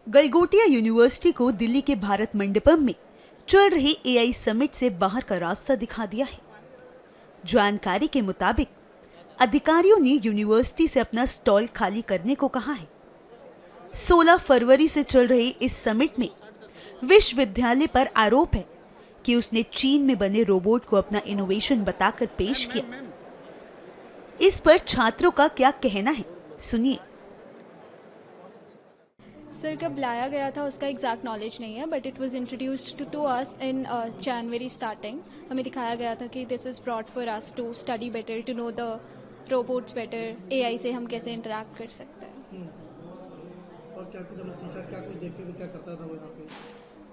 Galgotia university को दिल्ली के भारत मंडपम में चल रहे एआई समिट से बाहर का रास्ता दिखा दिया है। जानकारी के मुताबिक अधिकारियों ने यूनिवर्सिटी से अपना स्टॉल खाली करने को कहा है। 16 फरवरी से चल रहे इस समिट में विश्वविद्यालय पर आरोप है कि उसने चीन में बने रोबोट को अपना इनोवेशन बताकर पेश किया। इस पर छात्रों का क्या कहना है, सुनिए। सर कब लाया गया था उसका एग्जैक्ट नॉलेज नहीं है, but it was introduced to us in January starting. हमें दिखाया गया था कि this is brought for us to study better, to know the robots better, AI से हम कैसे इंटरेक्ट कर सकते हैं। और क्या कुछ हमने सीखा, क्या कुछ देखते हुए क्या करता था वो यहाँ पे?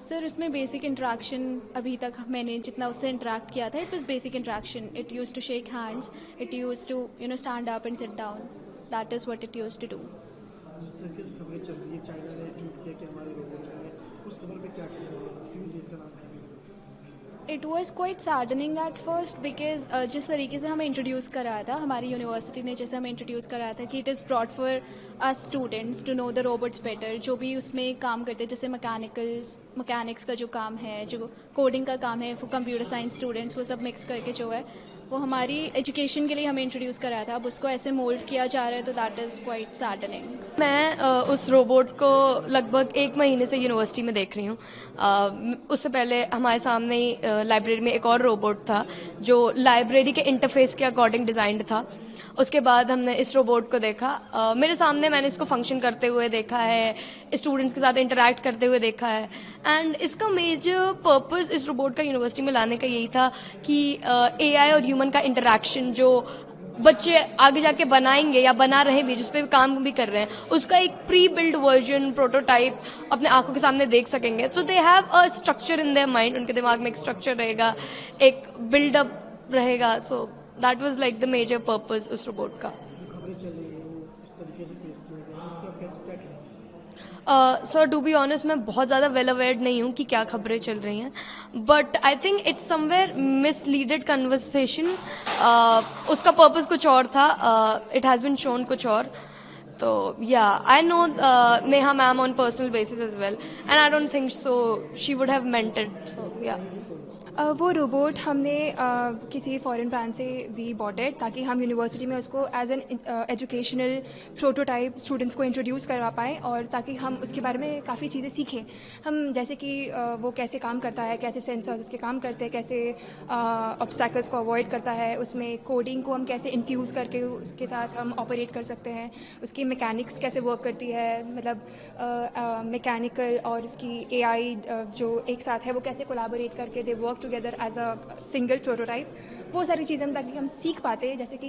सर उसमें बेसिक इंटरेक्शन, अभी तक मैंने जितना उससे इंटरेक्ट किया था, it was basic interaction. It use to shake hands, it use to stand up and sit down. That is what it use to do. जिस तरीके से खबरें चल रही है, चाइना ने ट्वीट किया कि हमारे रोबोट हैं, उस खबर पे क्या कहना है, क्यों देश का नाम है? It was quite saddening at first because जिस तरीके से हमें इंट्रोड्यूस कराया था, हमारी यूनिवर्सिटी ने जैसे हमें इंट्रोड्यूस कराया था कि it is brought for us students to know the robots better. जो भी उसमें काम करते हैं, जैसे मैकेनिक्स का जो काम है, जो कोडिंग का काम है, वो कंप्यूटर साइंस स्टूडेंट्स, वो सब मिक्स करके जो है वो हमारी एजुकेशन के लिए हमें इंट्रोड्यूस कराया था। अब उसको ऐसे मोल्ड किया जा रहा है, तो दैट इज़ क्वाइट सैडनिंग। मैं उस रोबोट को लगभग 1 महीने से यूनिवर्सिटी में देख रही हूँ। उससे पहले हमारे सामने ही लाइब्रेरी में एक और रोबोट था जो लाइब्रेरी के इंटरफेस के अकॉर्डिंग डिजाइंड था। उसके बाद हमने इस रोबोट को देखा। मेरे सामने मैंने इसको फंक्शन करते हुए देखा है, स्टूडेंट्स के साथ इंटरैक्ट करते हुए देखा है। एंड इसका मेजर पर्पस इस रोबोट का यूनिवर्सिटी में लाने का यही था कि एआई और ह्यूमन का इंटरैक्शन जो बच्चे आगे जाके बनाएंगे या बना रहे भी, जिस पे काम भी कर रहे हैं, उसका एक प्री बिल्ड वर्जन, प्रोटोटाइप अपने आंखों के सामने देख सकेंगे। So they have a structure in their mind, उनके दिमाग में एक स्ट्रक्चर रहेगा, एक बिल्डअप रहेगा। So that was like the major purpose उस रोबोट का। जो खबरें चल रही है वो इस तरीके से पेश किया गया है, उसको आप कैसे क्या कहें? सर टू बी ऑनेस्ट मैं बहुत ज़्यादा वेल अवेयर्ड नहीं हूँ कि क्या खबरें चल रही हैं, but I think it's somewhere misleaded conversation. उसका पर्पस कुछ और था, इट हैज़ बीन शोन कुछ और। तो या I know Neha ma'am on personal basis as well, and I don't think so she would have meant it. So या वो रोबोट हमने किसी फॉरेन ब्रांड से वी बॉट इट, ताकि हम यूनिवर्सिटी में उसको as an educational prototype students को इंट्रोड्यूस करवा पाएँ, और ताकि हम उसके बारे में काफ़ी चीज़ें सीखें। हम जैसे कि वो कैसे काम करता है, कैसे सेंसर्स उसके काम करते हैं, कैसे ऑब्स्टैकल्स को अवॉइड करता है, उसमें कोडिंग को हम कैसे इन्फ्यूज़ करके उसके साथ हम ऑपरेट कर सकते हैं, उसकी मैकेनिक्स कैसे वर्क करती है, मतलब मैकेनिकल और उसकी एआई जो एक साथ है वो कैसे कोलैबोरेट करके they work together as a single prototype. वो सारी चीज़ें ताकि हम सीख पाते, जैसे कि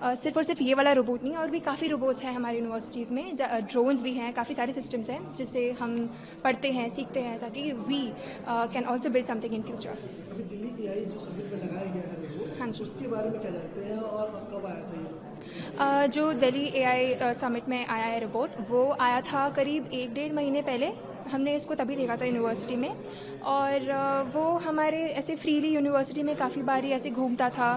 सिर्फ और सिर्फ ये वाला रोबोट नहीं, और भी काफ़ी रोबोट्स हैं हमारी यूनिवर्सिटीज़ में, ड्रोन्स भी हैं, काफ़ी सारे सिस्टम्स हैं जिससे हम पढ़ते हैं, सीखते हैं, ताकि we can also build something in future. अभी दिल्ली एआई जो समिट में लगाया गया है रोबोट, हाँ जी, उसके बारे में क्या जानते हैं और कब आया था ये? जो दिल्ली एआई समिट में आया है रोबोट, वो आया था करीब 1-1.5 महीने पहले। हमने इसको तभी देखा था यूनिवर्सिटी में, और वो हमारे ऐसे फ्रीली यूनिवर्सिटी में काफ़ी बारी ऐसे घूमता था,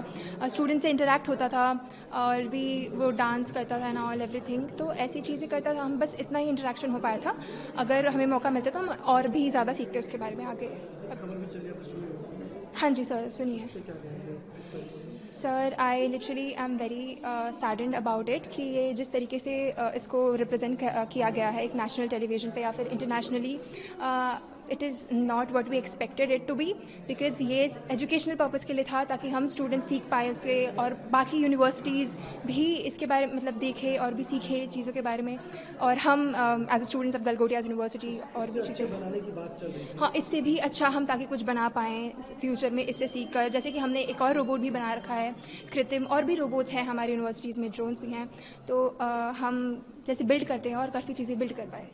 स्टूडेंट से इंटरेक्ट होता था, और भी वो डांस करता था ना, ऑल एवरीथिंग। तो ऐसी चीज़ें करता था, हम बस इतना ही इंटरेक्शन हो पाया था। अगर हमें मौका मिलता तो हम और भी ज़्यादा सीखते उसके बारे में आगे। खबर भी चली, आपने सुनी होगी। हाँ जी सर, सुनिए। उससे क्या कहेंगे इस तरीके से? Sir I literally I am very saddened about it कि ये जिस तरीके से इसको रिप्रेजेंट किया गया है एक नेशनल टेलीविज़न पे या फिर internationally, it is not what we expected it to be, because ये एजुकेशनल पर्पज़ के लिए था, ताकि हम स्टूडेंट्स सीख पाए उससे, और बाकी यूनिवर्सिटीज़ भी इसके बारे में मतलब देखें और भी सीखें चीज़ों के बारे में, और हम as a students of Galgotia university और भी चीज़ें बनाने की बात चल रही है। हाँ, इससे भी अच्छा हम ताकि कुछ बना पाएँ फ्यूचर में इससे सीख कर। जैसे कि हमने एक और रोबोट भी बना रखा है कृत्रिम, और भी रोबोट्स हैं हमारी यूनिवर्सिटीज़ में, ड्रोन्स भी हैं, तो हम जैसे बिल्ड करते हैं और काफ़ी चीज़ें बिल्ड कर पाए।